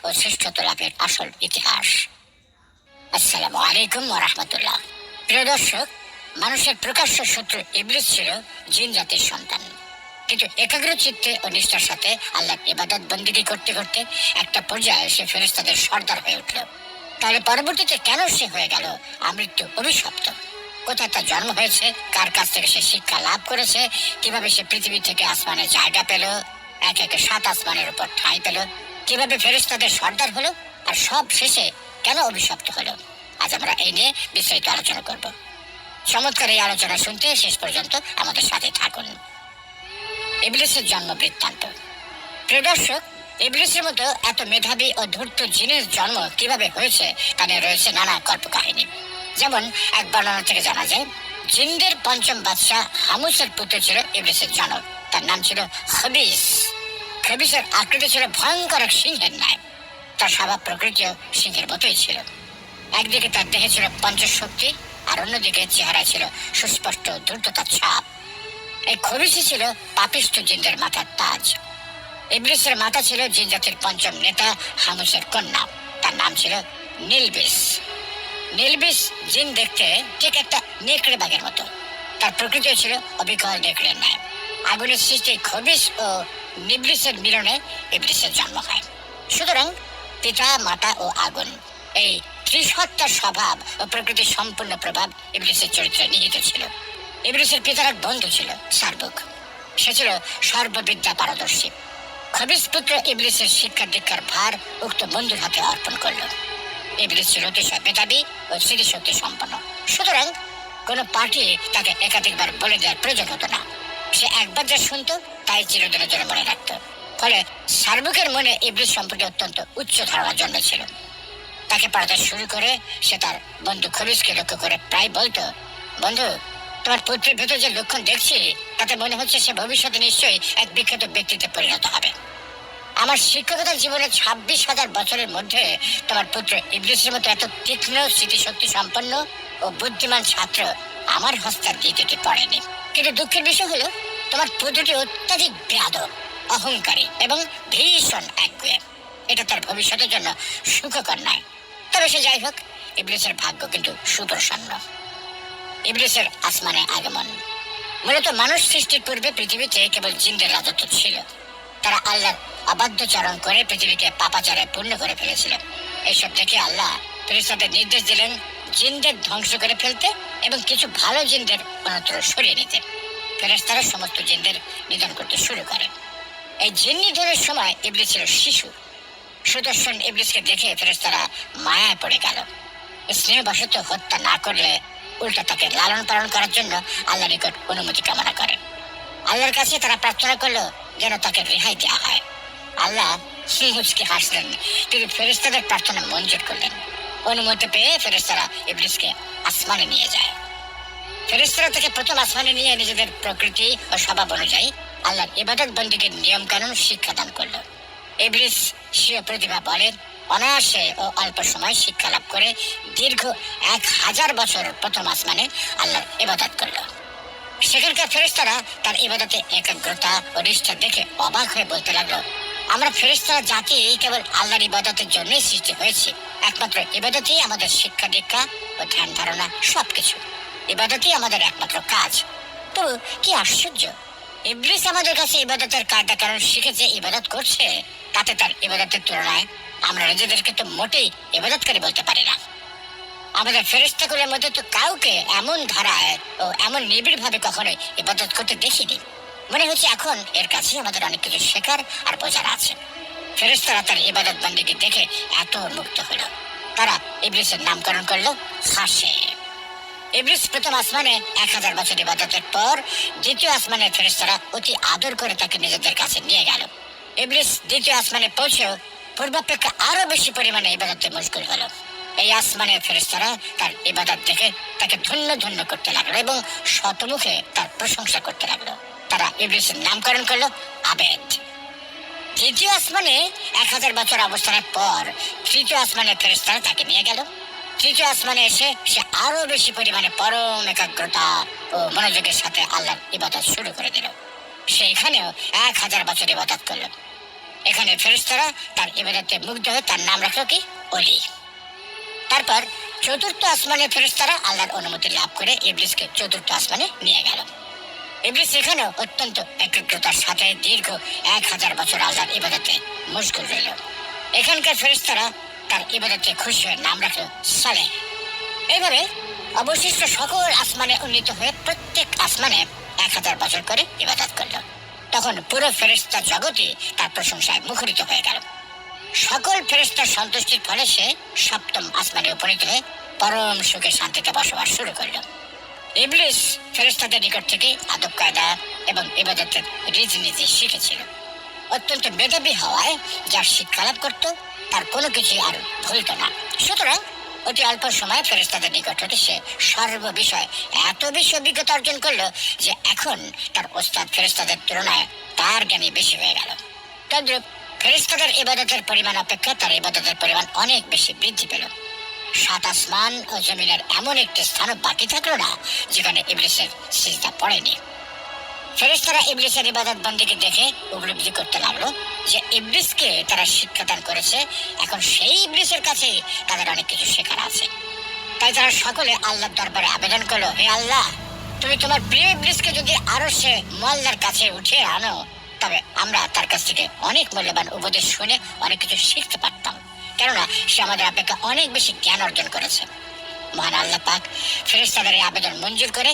ও শ্রেষ্ঠত্ব লাভের আসল ইতিহাস। আসসালামু আলাইকুম ওয়া রাহমাতুল্লাহ। প্রিয় দর্শক, মানুষের প্রকাশ্য শত্রু ইবলিস ছিল জিন জাতির সন্তান, কিন্তু একাগ্র চিত্তে ও নিষ্ঠার সাথে আল্লাহর ইবাদত বন্দেগী করতে করতে একটা পর্যায়ে সে ফেরেশতাদের সর্দার হয়ে উঠল। তাহলে পরবর্তীতে কেন সে হয়ে গেল আমৃত্যু অভিশপ্ত? কোথায় তার জন্ম হয়েছে, কার কাছ থেকে সে শিক্ষা লাভ করেছে, কিভাবে সে পৃথিবী থেকে আসমানে জায়গা পেল, একে একে 7 আসমানের উপর ঠাঁই পেল, কিভাবে ফেরেশতাদের সর্দার হলো, আর সব শেষে কেন অভিশপ্ত হলো, আজ আমরা এই নিয়ে বিস্তারিত আলোচনা করব। চমৎকার এই আলোচনা শুনতে শেষ পর্যন্ত আমাদের সাথে থাকুন। ইবলিসের জন্ম বৃত্তান্ত। প্রিয় দর্শক, ইবলিসের মতো এত মেধাবী ও ধূর্ত জিনের জন্ম কিভাবে হয়েছে তা নিয়ে রয়েছে নানা কল্পকাহিনী। যেমন এক বর্ণনা থেকে জানা যায়, জিনদের পঞ্চম বাদশাহ হামুসের পুত্র ছিল ইবলিসের জনক। তার নাম ছিল খবিস। খবিসের আকৃতি ছিল ভয়ঙ্কর এক সিংহের ন্যায়। তার স্বভাব প্রকৃতিও সিংহের মতোই ছিল। একদিকে তার দেহে ছিল পঞ্চশক্তি, আর অন্যদিকে চেহারা ছিল সুস্পষ্ট দ্রুততার ছাপ। এই খবিসই ছিল পাপিষ্ঠ জিনদের মাথার তাজ। ইবলিসের মাতা ছিল জিন জাতির পঞ্চম নেতা হামুসের কন্যা। তার নাম ছিল নিলবিস। নিলবিস জিন দেখতে ঠিক একটা নেকড়ে বাঘের মতো। তার প্রকৃতিও ছিল অবিকল নেকড়ের ন্যায়। আগুনের সৃষ্টি খবিস ও নিবলিসের মিলনে ইবলিসের জন্ম হয়। সুতরাং পিতা, মাতা ও আগুন, এই ত্রিসত্তার স্বভাব ও প্রকৃতির সম্পূর্ণ প্রভাব ইবলিসের চরিত্রে নিহিত ছিল। ইবলিসের পিতার এক বন্ধু ছিল সার্বক। সে ছিল সর্ববিদ্যা পারদর্শী। খবিস পুত্র ইবলিসের শিক্ষা দীক্ষার ভার উক্ত বন্ধুর হাতে অর্পণ করল। ইবলিস ছিল অতিশয় মেধাবী ও স্মৃতিশক্তি সম্পন্ন। সুতরাং কোনো পার্টি তাকে একাধিকবার বলে দেওয়ার প্রয়োজন হতো না। সে একবার যা শুনতো তাই চিরদিনের জন্য মনে রাখত। ফলে সার্বকের মনে ইবলিস সম্পর্কে অত্যন্ত উচ্চ ধারণা জন্মেছিল। তাকে পড়াতে শুরু করে সে তার বন্ধু খবিসকে লক্ষ্য করে প্রায় বলতো, বন্ধু, তোমার পুত্রের ভেতর যে লক্ষণ দেখছি তাতে মনে হচ্ছে সে ভবিষ্যতে নিশ্চয়ই এক বিখ্যাত ব্যক্তিত্বে পরিণত হবে। আমার শিক্ষকতা জীবনের 26,000 বছরের মধ্যে তোমার পুত্র ইবলিসের মতো এত তীক্ষ্ণ স্মৃতিশক্তি সম্পন্ন ও বুদ্ধিমান ছাত্র আমার হস্তার দ্বিতীয়টি পড়েনি। কিন্তু দুঃখের বিষয় হলো, তোমার পুত্রটি অত্যাধিক বেয়াদব, অহংকারী এবং ভীষণ একগুঁয়ে। এটা তার ভবিষ্যতের জন্য সুখকর নয়। তবে সে যাই হোক, ইবলিসের ভাগ্য কিন্তু সুপ্রসন্ন। ইবলিসের আসমানে আগমন। মূলত মানুষ সৃষ্টির পূর্বে পৃথিবীতে কেবল জিনদের রাজত্ব ছিল। তারা আল্লাহর অবাধ্যচরণ করে পৃথিবীকে পাপাচারে পূর্ণ করে ফেলেছিল। এইসব দেখে আল্লাহ ফেরেশতাদের নির্দেশ দিলেন জিনদের ধ্বংস করে ফেলতে এবং কিছু ভালো জিনদের অন্যত্র সরিয়ে নিতে। ফেরেশতারা সমস্ত জিনদের নিধন করতে শুরু করে। এই জিন নিধনের সময় ইবলিস ছিল শিশু। সুদর্শন ইবলিসকে দেখে ফেরেশতারা মায়ায় পড়ে গেল। স্নেহবশত হত্যা না করলে উল্টা তাকে লালন পালন করার জন্য আল্লাহর নিকট অনুমতি কামনা করে। আল্লাহর কাছে তারা প্রার্থনা করলো যেন তাকে রেহাই দেওয়া হয়। আল্লাহ মুচকি হাসলেন। তিনি ফেরেশতাদের প্রার্থনা মঞ্জুর করলেন। অনুমতি পেয়ে ফেরেশতারা ইবলিসকে আসমানে নিয়ে যায়। ফেরেশতারা তাকে প্রথম আসমানে নিয়ে নিজেদের প্রকৃতি ও স্বভাব অনুযায়ী আল্লাহর ইবাদত বন্দেগীর নিয়ম কানুন শিক্ষাদান করলো। ইবলিস স্বীয় প্রতিভা বলে অনায়াসে ও অল্প সময় শিক্ষা লাভ করে দীর্ঘ 1000 বছর প্রথম আসমানে আল্লাহর ইবাদত করলো। সেখানকার ফেরেশতারা তার ইবাদতে একাগ্রতা ও নিষ্ঠা দেখে অবাক হয়ে বলতে লাগলো, আমরা ফেরেশতারা জাতি কেবল আল্লাহর ইবাদতের জন্যই সৃষ্টি হয়েছি। একমাত্র ইবাদতই আমাদের শিক্ষা দীক্ষা ও ধ্যান ধারণা সবকিছু। ইবাদতই আমাদের একমাত্র কাজ। তো কি আশ্চর্য, ইবলিস আমাদের কাছে ইবাদতের কায়দা কারণ শিখেছে, ইবাদত করছে, তাতে তার ইবাদতের তুলনায় আমরা নিজেদেরকে তো মোটেই ইবাদতকারী বলতে পারি না। আমাদের ফেরেশতাকুলের মধ্যে তো কাউকে এমন ধারায় ও এমন নিবিড় ভাবে কখনোই ইবাদত করতে দেখিনি। মনে হচ্ছে এখন এর কাছে আমাদের অনেক কিছু শেখার আর বোঝার আছে। ফেরেশতারা তার ইবাদত বন্দেগী দেখে এত মুক্ত হলো, তারা ইবলিসের নামকরণ করলো খাসে। ইবলিস প্রথম আসমানে 1000 বছর ইবাদতের পর দ্বিতীয় আসমানের ফেরেশতারা অতি আদর করে তাকে নিজেদের কাছে নিয়ে গেল। ইবলিস দ্বিতীয় আসমানে পৌঁছেও পূর্বাপেক্ষা আরো বেশি পরিমাণে ইবাদতে মশগুল হলো। এই আসমানের ফেরেশতারা তার ইবাদত দেখে তাকে ধন্য ধন্য করতে লাগলো এবং শতমুখে তার প্রশংসা করতে লাগলো। তারা ইবলিসের নামকরণ করলো আবেদ। তৃতীয় আসমানে 1000 বছর অবস্থানের পর তৃতীয় আসমানের ফেরেশতারা তাকে নিয়ে গেল। তৃতীয় আসমানে এসে সে আরো বেশি পরিমাণে পরম একাগ্রতা ও মনোযোগের সাথে আল্লাহর ইবাদত শুরু করে দিল। সে এখানেও 1000 বছর ইবাদত করলো। এখানে ফেরেশতারা তার ইবাদতে মুগ্ধ হয়ে তার নাম রাখলো কি অলি। তারপর চতুর্থ আসমানে ফেরেশতারা আল্লাহর অনুমতি লাভ করে ইবলিসকে চতুর্থ আসমানে নিয়ে গেল। ইবলিস এখানেও অত্যন্ত একাগ্রতার সাথে দীর্ঘ 1000 বছর আল্লাহর ইবাদতে মশগুল রইল। এখানকার ফেরেশতারা তার ইবাদতে খুশি হয়ে নাম রাখল সালেহ। এইভাবে অবশিষ্ট সকল আসমানে উন্নীত হয়ে প্রত্যেক আসমানে 1000 বছর করে ইবাদত করল। তখন পুরো ফেরেশতা জগৎই তার প্রশংসায় মুখরিত হয়ে গেল। সকল ফেরেশতার সন্তুষ্টির ফলে সে সপ্তম আসমানে উপনীত হয়ে পরম সুখে শান্তিতে বসবাস শুরু করল। ইবলিস ফেরেশতাদের নিকট থেকে আদব কায়দা এবং ইবাদতের রীতিনীতি শিখেছিল। অত্যন্ত মেধাবী হওয়ায় যার শিক্ষা লাভ করত তার কোনো কিছু আর ভুলত না। সুতরাং অতি অল্প সময়ে ফেরেশতাদের নিকট হতে সে সর্ববিষয়ে এত বেশি অভিজ্ঞতা অর্জন করলো যে এখন তার ওস্তাদ ফেরেশতাদের তুলনায় তার জ্ঞানী বেশি হয়ে গেল। তদ্রূপ ফেরেশতাদের ইবাদতের পরিমাণ অপেক্ষা তার ইবাদতের পরিমাণ অনেক বেশি বৃদ্ধি পেল। 7 আসমান ও জমিনের এমন একটি স্থানও বাকি থাকলো না যেখানে ইবলিসের সিজদা পড়েনি। ফেরেশতারা ইবলিসের ইবাদত বন্দেগী দেখে উপলব্ধি করতে লাগলো যে ইবলিসকে তারা শিক্ষাদান করেছে, এখন সেই ইবলিসের কাছে তাদের অনেক কিছু শেখার আছে। তাই তারা সকলে আল্লাহর দরবারে আবেদন করলো, হে আল্লাহ, তুমি তোমার প্রিয় ইবলিসকে যদি আরো সে মোয়াল্লার কাছে উঠিয়ে আনো তবে আমরা তার কাছ থেকে অনেক মূল্যবান উপদেশ শুনে অনেক কিছু শিখতে পারতাম, কেননা সে আমাদের অপেক্ষা অনেক বেশি জ্ঞান অর্জন করেছে। মহান আল্লাহ পাক ফেরেশতাদের এই আবেদন মঞ্জুর করে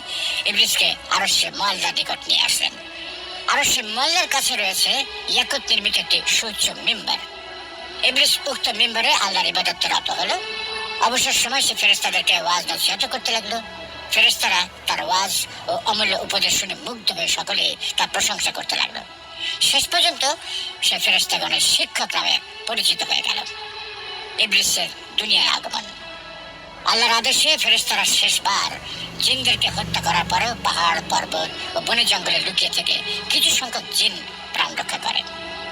ইবলিসকে আরশে মুআল্লার নিকট নিয়ে আসলেন। আরশে মুআল্লার কাছে রয়েছে ইয়াকুত নির্মিত একটি সুউচ্চ মিম্বার। ইবলিস উক্ত মিম্বারে আল্লাহর ইবাদতে রত হলো। অবসর সময় সে ফেরেশতাদেরকে ওয়াজ নসিহত করতে লাগলো। ফেরেশতারা তার ওয়াজ ও অমূল্য উপদেশ শুনে মুগ্ধ হয়ে সকলে তার প্রশংসা করতে লাগলো। শেষ পর্যন্ত সে ফেরেশতাগণের শিক্ষক নামে পরিচিত হয়ে গেল। ইবলিসের দুনিয়ায় আগমন। আল্লাহর আদেশে ফেরেশতারা শেষবার জিনদেরকে হত্যা করার পরেও পাহাড় পর্বত ও বনে জঙ্গলে লুকিয়ে থেকে কিছু সংখ্যক জিন প্রাণ রক্ষা করে।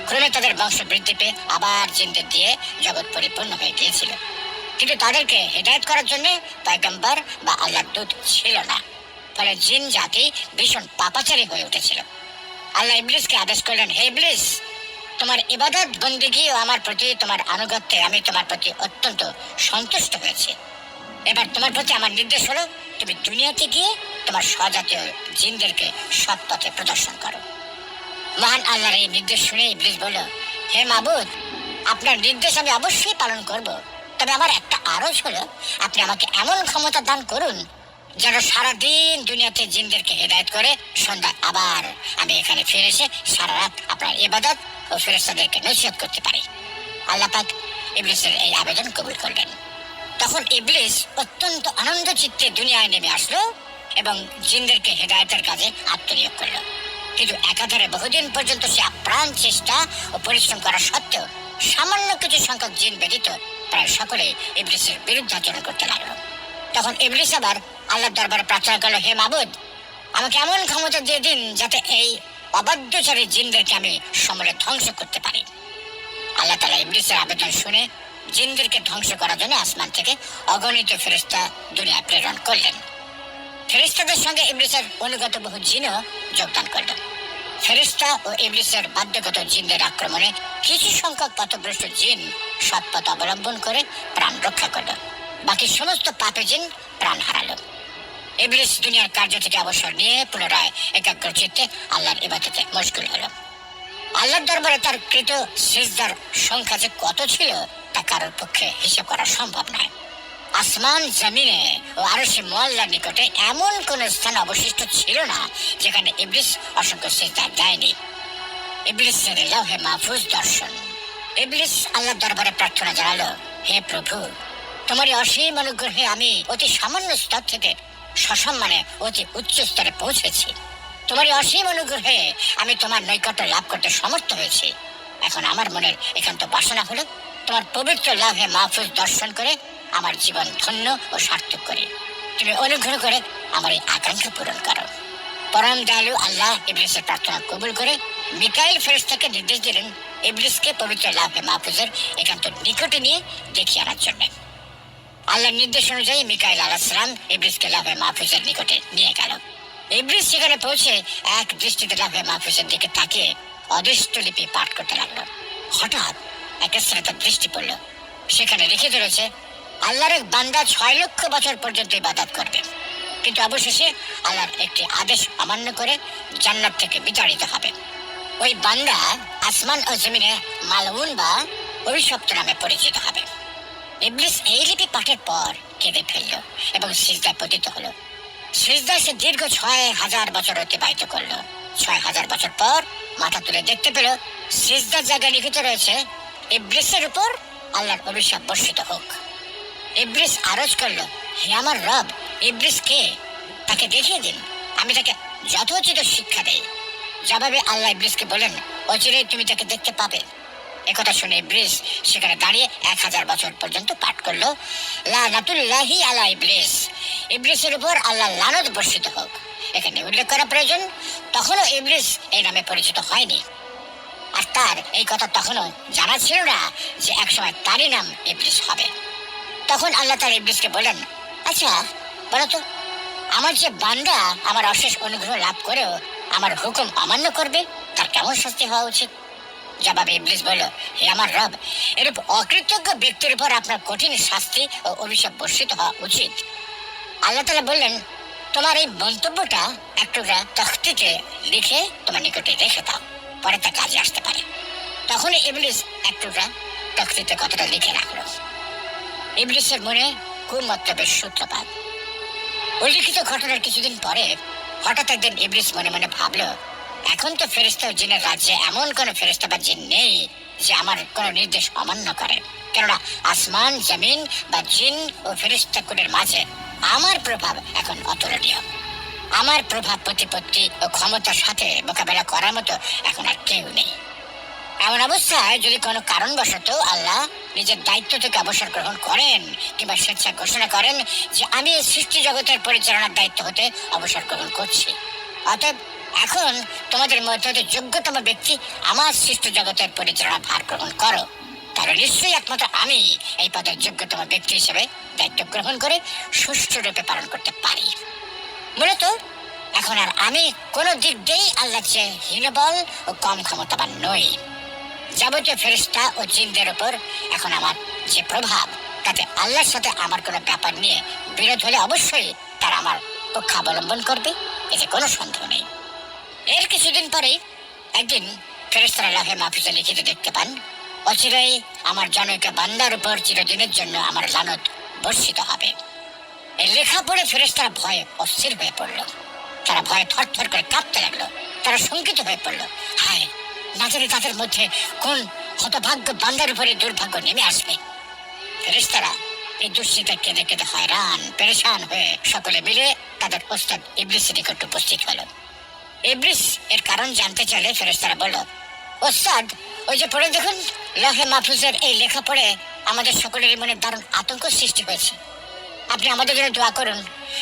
ক্রমে তাদের বংশ বৃদ্ধি পেয়ে আবার জিনদের দিয়ে জগৎ পরিপূর্ণ হয়ে গিয়েছিল। কিন্তু তাদেরকে হেদায়েত করার জন্য পয়গম্বর বা আল্লাহর দূত ছিল না, ফলে জিন জাতি ভীষণ পাপাচারী হয়ে উঠেছিল। আল্লাহ ইবলিসকে আদেশ করলেন, হে ইবলিস, তোমার ইবাদত বন্দেগী ও আমার প্রতি তোমার আনুগত্যে আমি তোমার প্রতি অত্যন্ত সন্তুষ্ট হয়েছি। এবার তোমার প্রতি আমার নির্দেশ হলো তুমি দুনিয়াতে গিয়ে তোমার স্বজাতীয় জিনদেরকে সৎ পথে প্রদর্শন করো। মহান আল্লাহর এই নির্দেশ শুনে ইবলিস বলল, হে মাবুদ, আপনার নির্দেশ আমি অবশ্যই পালন করব, তবে আমার একটা আরজ হলো আপনি আমাকে এমন ক্ষমতা দান করুন যেন সারাদিন দুনিয়াতে জিনদেরকে হেদায়েত করে সন্ধ্যা আবার আমি এখানে ফিরে এসে সারা রাত আপনার ইবাদত ও ফেরেশতাদেরকে নসিহত করতে পারি। আল্লাহ পাক ইবলিসের এই আবেদন কবুল করলেন। তখন ইবলিস অত্যন্ত আনন্দ চিত্তে দুনিয়ায় নেমে আসলো এবং জিনদেরকে হেদায়েতের কাজে আত্মনিয়োগ করলো। কিন্তু একাধারে বহুদিন পর্যন্ত সে আপ্রাণ চেষ্টা ও পরিশ্রম করা সত্ত্বেও সামান্য কিছু সংখ্যক জিন ব্যতীত প্রায় সকলে ইবলিসের বিরুদ্ধাচরণ করতে লাগলো। তখন ইবলিস আবার আল্লাহর দরবারে প্রার্থনা করলো, হে মাবুদ, আমাকে এমন ক্ষমতা দিয়ে দিন যাতে এই অবাধ্যচারী জিনদেরকে আমি সমূলে ধ্বংস করতে পারি। আল্লাহ তাআলা ইবলিসের আবেদন শুনে জিনদেরকে ধ্বংস করার জন্য আসমান থেকে অগণিত ফেরেশতা দুনিয়ায় প্রেরণ করলেন। ফেরেশতাদের সঙ্গে ইবলিসের অনুগত বহু জিনও যোগদান করল। ফেরেশতা ও ইবলিসের বাধ্যগত জিনদের আক্রমণে কিছু সংখ্যক পথভ্রষ্ট জিন সৎপথ অবলম্বন করে প্রাণ রক্ষা করল, বাকি সমস্ত পাপী জিন প্রাণ হারালো। ইবলিস দুনিয়ার কার্য থেকে অবসর নিয়ে পুনরায় একাগ্র চিত্তে আল্লাহর ইবাদতে মশগুল হলো। আল্লাহর দরবারে তার কৃত সিজদার সংখ্যা যে কত ছিল তা কারোর পক্ষে হিসাব করা সম্ভব নয়। আসমান জমিনে ও আরশে মুআল্লার নিকটে এমন কোন স্থান অবশিষ্ট ছিল না যেখানে ইবলিস অসংখ্য সিজদা দেয়নি। ইবলিসের লাওহে মাহফুজ দর্শন। ইবলিস আল্লাহর দরবারে প্রার্থনা জানালো, হে প্রভু, তোমারই অসীম অনুগ্রহে আমি অতি সামান্য স্তর থেকে সসম্মানে অতি উচ্চ স্তরে পৌঁছেছি। তোমারই অসীম অনুগ্রহে আমি তোমার নৈকট্য লাভ করতে সমর্থ হয়েছি। এখন আমার মনের একান্ত বাসনা হলো তোমার পবিত্র লাওহে মাহফুজ দর্শন করে আমার জীবন ধন্য ও সার্থক করে তুমি অনুগ্রহ করে আমার এই আকাঙ্ক্ষা পূরণ করো। পরম দয়ালু আল্লাহ ইবলিসের প্রার্থনা কবুল করে মিকাইল ফেরেশতাকে নির্দেশ দিলেন ইবলিসকে পবিত্র লাওহে মাহফুজের একান্ত নিকটে নিয়ে দেখিয়ে আনার জন্য। আল্লাহর নির্দেশ অনুযায়ী মিকাইল আলাইহিস সালাম ইবলিসকে লাওহে মাহফুজের নিকটে নিয়ে গেল। ইবলিস সেখানে পৌঁছে এক দৃষ্টিতে লাওহে মাহফুজের দিকে তাকিয়ে অদৃষ্ট লিপি পাঠ করতে লাগলো। হঠাৎ একটা স্থানে তার দৃষ্টি পড়ল। সেখানে লিখিত রয়েছে আল্লাহর এক বান্দা 6 লক্ষ বছর পর্যন্ত ইবাদত করবে, কিন্তু অবশেষে আল্লাহর একটি আদেশ অমান্য করে জান্নাত থেকে বিতাড়িত হবে। ওই বান্দা আসমান ও জমিনে মালউন বা অভিশপ্ত নামে পরিচিত হবে। ইবলিস এই লিপি পাঠের পর কেঁদে ফেলল এবং সিজদায় পতিত হলো। সিজদায় সে দীর্ঘ 6000 বছর অতিবাহিত করলো। 6000 বছর পর মাথা তুলে দেখতে পেল সিজদার জায়গায় লিখিত রয়েছে ইবলিসের উপর আল্লাহর অভিশাপ বর্ষিত হোক। ইবলিস আরজ করলো, হে আমার রব, ইবলিস কে? তাকে দেখিয়ে দিন, আমি তাকে যথোচিত শিক্ষা দেই। জবাবে আল্লাহ ইবলিসকে বলেন, অচিরেই তুমি তাকে দেখতে পাবে। একথা শুনে ইবলিস সেখানে দাঁড়িয়ে 1000 বছর পর্যন্ত পাঠ করলো, লানাতুল্লাহি আলা ইবলিস, ইবলিসের উপর আল্লাহ লানত বর্ষিত হোক। এখানে উল্লেখ করা প্রয়োজন, তখনও ইবলিস এই নামে পরিচিত হয়নি, আর তার এই কথা তখনও জানা ছিল না যে একসময় তারই নাম ইবলিস হবে। তখন আল্লাহ তার ইবলিসকে বলেন, আচ্ছা বলো তো, আমার যে বান্দা আমার অশেষ অনুগ্রহ লাভ করেও আমার হুকুম অমান্য করবে, তার কেমন শাস্তি হওয়া উচিত? জবাবে ইবলিস বলল, হে আমার রব, এরূপ অকৃতজ্ঞ ব্যক্তির উপর আপনার কঠিন শাস্তি ও অভিশাপ বর্ষিত হওয়া উচিত। আল্লাহ তাআলা বললেন, তোমার এই মন্তব্যটা এক টুকরা তখতিতে লিখে তোমার নিকটে রেখে দাও, পরে তা কাজে আসতে পারে। তখন ইবলিস এক টুকরা তখতিতে কথাটা লিখে রাখলো। ইবলিসের মনে কুমতলবের সূত্রপাত। উল্লিখিত ঘটনার কিছুদিন পরে হঠাৎ একদিন ইবলিস মনে মনে ভাবলো, এখন তো ফেরেশতা ও জিনের রাজ্যে এমন কোনো ফেরেশতা বা জিন নেই যে আমার কোনো নির্দেশ অমান্য করে, কেননা আসমান জমিন বা জিন ও ফেরেশতা কুলের মাঝে আমার প্রভাব এখন অতুলনীয়। আমার প্রভাব প্রতিপত্তি ও ক্ষমতার সাথে মোকাবেলা করার মতো এখন আর কেউ নেই। এমন অবস্থায় যদি কোনো কারণবশত আল্লাহ নিজের দায়িত্ব থেকে অবসর গ্রহণ করেন কিংবা স্বেচ্ছা ঘোষণা করেন যে আমি এই সৃষ্টি জগতের পরিচালনার দায়িত্ব হতে অবসর গ্রহণ করছি, অতএব এখন তোমাদের মধ্যে যোগ্যতম ব্যক্তি আমার সৃষ্টি জগতের পরিচালনা ভার গ্রহণ করো, তাহলে নিশ্চয়ই একমাত্র আমি এই পদের যোগ্যতম ব্যক্তি হিসেবে দায়িত্ব গ্রহণ করে সুষ্ঠুরূপে পালন করতে পারি। মূলত এখন আর আমি কোনো দিক দিয়েই আল্লাহর চেয়ে হীনবল ও কম ক্ষমতাবান নই। যাবতীয় ফেরেশতা ও জিনদের উপর এখন আমার যে প্রভাব, তাতে আল্লাহর সাথে আমার কোনো ব্যাপার নিয়ে বিরোধ হলে অবশ্যই তারা আমার পক্ষ অবলম্বন করবে, এতে কোনো সন্দেহ নেই। এর কিছুদিন পরেই একদিন ফেরেশতারা লাহে মাহফুজে লিখিত দেখতে পান, অচিরেই আমার জনৈক বান্দার উপর চিরদিনের জন্য আমার লানত বর্ষিত হবে। এই লেখা পড়ে ফেরেশতারা ভয়ে অস্থির হয়ে পড়ল। তারা ভয়ে থরথর করে কাঁপতে লাগলো। তারা শঙ্কিত হয়ে পড়ল, হায়, না জানি তাদের মধ্যে কোন হতভাগ্য বান্দার উপরে দুর্ভাগ্য নেমে আসবে। ফেরেশতারা এই দুশ্চিন্তা কেঁদে কেঁদে হয়রান পেরেশান হয়ে সকলে মিলে তাদের ওস্তাদ ইবলিসের নিকট উপস্থিত হলো। ইবলিস এর কারণ জানতে চাইলে ফেরেশতারা বলল, ওস্তাদ, ওই যে পড়ে দেখুন, লাহে মাহফুজের এই লেখা পড়ে আমাদের সকলের মনে দারুণ আতঙ্ক সৃষ্টি হয়েছে। আপনি আমাদের জন্য দোয়া করুন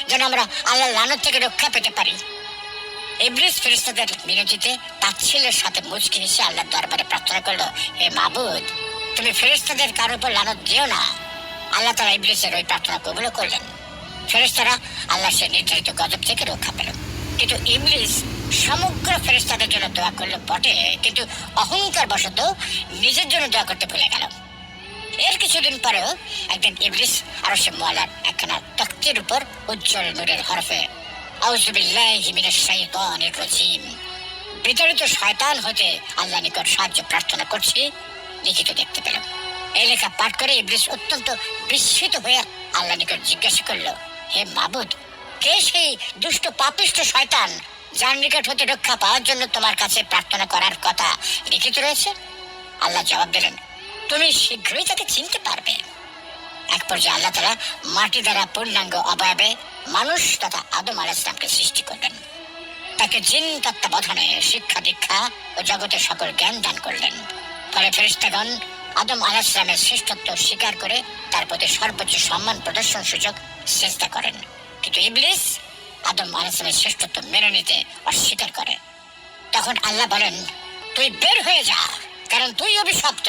যেন আমরা আল্লাহর লানত থেকে রক্ষা পেতে পারি। ইবলিস ফেরেশতাদের মিনতিতে তাচ্ছিল্যের সাথে মুচকি হেসে আল্লাহর দরবারে প্রার্থনা করলো, হে মাবুদ, তুমি ফেরেশতাদের কারোর উপর লানত দিও না। আল্লাহ তাআলা ইবলিসের ওই প্রার্থনা কবুল করলেন। ফেরেশতারা আল্লাহর সে নির্ধারিত গজব থেকে রক্ষা পেল। কিন্তু ইবলিস সমগ্র ফেরেশতাদের জন্য দোয়া করলো বটে, কিন্তু অহংকার বশত নিজের জন্য দোয়া করতে ভুলে গেল। এর কিছুদিন পরেও একদিন ইবলিস আরশে মুআল্লার একখানা তখতির উপর উজ্জ্বল নূরের হরফে আউযু বিল্লাহি মিনাশ শাইতানির রাজিম, বিতাড়িত শয়তান হতে আল্লাহর নিকট সাহায্য প্রার্থনা করছি লিখিত দেখতে পেল। এই লেখা পাঠ করে ইবলিস অত্যন্ত বিস্মিত হয়ে আল্লাহর নিকট জিজ্ঞাসা করলো, হে মাবুদ, কে সেই দুষ্ট পাপিষ্ঠ শয়তান যার নিকট হতে রক্ষা পাওয়ার জন্য তোমার কাছে প্রার্থনা করার কথা লিখিত রয়েছে? আল্লাহ জবাব দিলেন, তুমি শীঘ্রই তাকে চিনতে পারবে। এক পর্যায়ে আল্লাহ তাআলা মাটি দ্বারা পূর্ণাঙ্গ অবয়বে মানুষ তথা আদম আলাইহিস সালামকে সৃষ্টি করলেন। তাকে জিন তত্ত্বাবধানে শিক্ষা দীক্ষা ও জগতের সকল জ্ঞান দান করলেন। ফলে ফেরেশতাগণ আদম আলাইহিস সালামের শ্রেষ্ঠত্ব স্বীকার করে তার প্রতি সর্বোচ্চ সম্মান প্রদর্শন সূচক চেষ্টা করেন। কিন্তু ইবলিস আদম আলাইহিস সালামের শ্রেষ্ঠত্ব মেনে নিতে অস্বীকার করে। তখন আল্লাহ বলেন, তুই বের হয়ে যা, কারণ তুই অভিশপ্ত,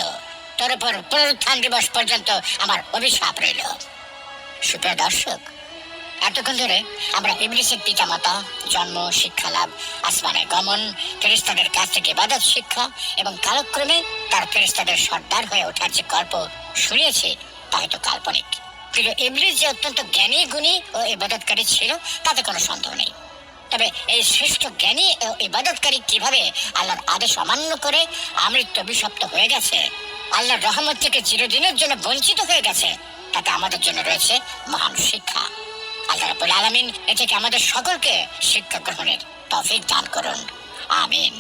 তোর উপর পুনরুত্থান দিবস পর্যন্ত আমার অভিশাপ রইল। সুপ্রিয় দর্শক, এতক্ষণ ধরে আমরা ইবলিসের পিতামাতা, জন্ম, শিক্ষা লাভ, আসমানে গমন, ফেরেশতাদের কাছ থেকে ইবাদত শিক্ষা এবং কালক্রমে তার ফেরেশতাদের সর্দার হয়ে ওঠার যে গল্প শুনিয়েছি তা হয়তো কাল্পনিক, কিন্তু ইবলিস যে অত্যন্ত জ্ঞানী, গুণী ও ইবাদতকারী ছিল তাতে কোনো সন্দেহ নেই। তবে এই শ্রেষ্ঠ জ্ঞানী ও ইবাদতকারী কিভাবে আল্লাহর আদেশ অমান্য করে আমৃত্যু অভিশপ্ত হয়ে গেছে, আল্লাহর রহমত থেকে চিরদিনের জন্য বঞ্চিত হয়ে গেছে, তাতে আমাদের জন্য রয়েছে মহান শিক্ষা। আল্লাহ রাব্বুল আলামিন এ থেকে আমাদের সকলকে শিক্ষা গ্রহণের তৌফিক দান করুন। আমিন।